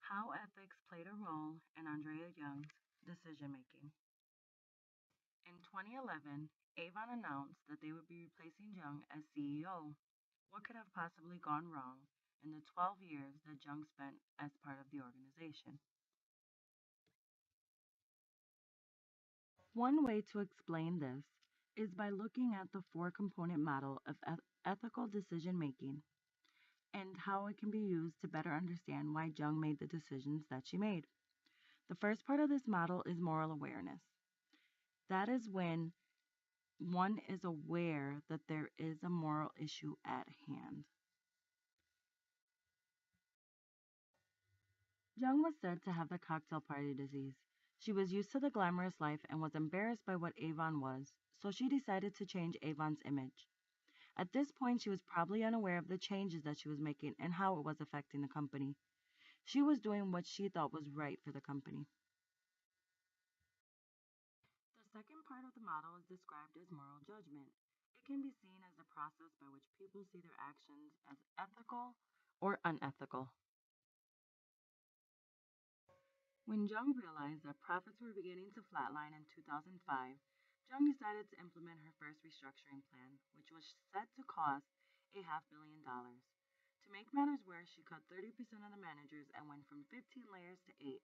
How ethics played a role in Andrea Young's decision making. In 2011, Avon announced that they would be replacing Jung as CEO. What could have possibly gone wrong in the 12 years that Jung spent as part of the organization? One way to explain this is by looking at the four component model of ethical decision making and how it can be used to better understand why Jung made the decisions that she made. The first part of this model is moral awareness. That is when one is aware that there is a moral issue at hand. Jung was said to have the cocktail party disease. She was used to the glamorous life and was embarrassed by what Avon was, so she decided to change Avon's image. At this point, she was probably unaware of the changes that she was making and how it was affecting the company. She was doing what she thought was right for the company. The second part of the model is described as moral judgment. It can be seen as the process by which people see their actions as ethical or unethical. When Jung realized that profits were beginning to flatline in 2005, Jung decided to implement her first restructuring plan, which was set to cost a $500 million. To make matters worse, she cut 30% of the managers and went from 15 layers to 8.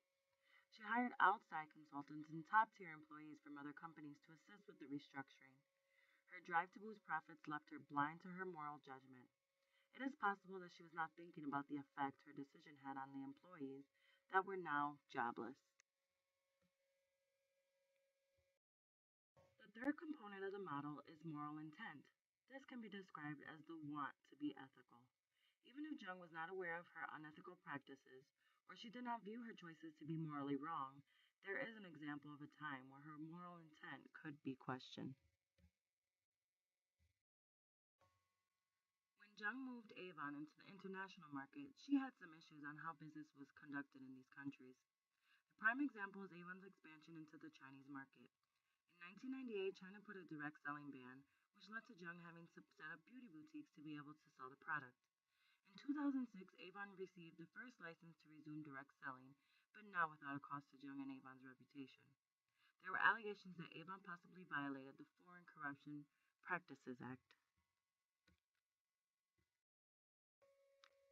She hired outside consultants and top tier employees from other companies to assist with the restructuring. Her drive to boost profits left her blind to her moral judgment. It is possible that she was not thinking about the effect her decision had on the employees that were now jobless. The third component of the model is moral intent. This can be described as the want to be ethical. Even if Jung was not aware of her unethical practices, or she did not view her choices to be morally wrong, there is an example of a time where her moral intent could be questioned. When Jung moved Avon into the international market, she had some issues on how business was conducted in these countries. The prime example is Avon's expansion into the Chinese market. In 1998, China put a direct selling ban, which led to Jung having to set up beauty boutiques to be able to sell the product. In 2006, Avon received the first license to resume direct selling, but not without a cost to Jung and Avon's reputation. There were allegations that Avon possibly violated the Foreign Corruption Practices Act.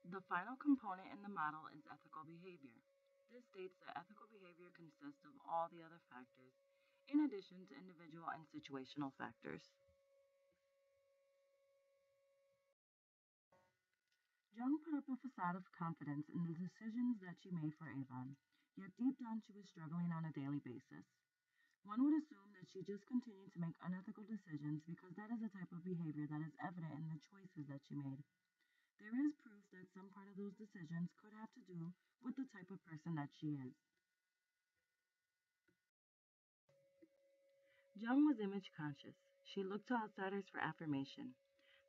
The final component in the model is ethical behavior. This states that ethical behavior consists of all the other factors, in addition to individual and situational factors. Jung put up a facade of confidence in the decisions that she made for Avon, yet deep down she was struggling on a daily basis. One would assume that she just continued to make unethical decisions because that is a type of behavior that is evident in the choices that she made. There is proof that some part of those decisions could have to do with the type of person that she is. Jung was image conscious. She looked to outsiders for affirmation.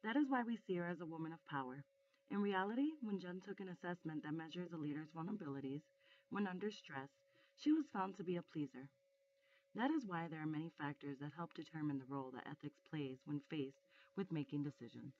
That is why we see her as a woman of power. In reality, when Jung took an assessment that measures a leader's vulnerabilities when under stress, she was found to be a pleaser. That is why there are many factors that help determine the role that ethics plays when faced with making decisions.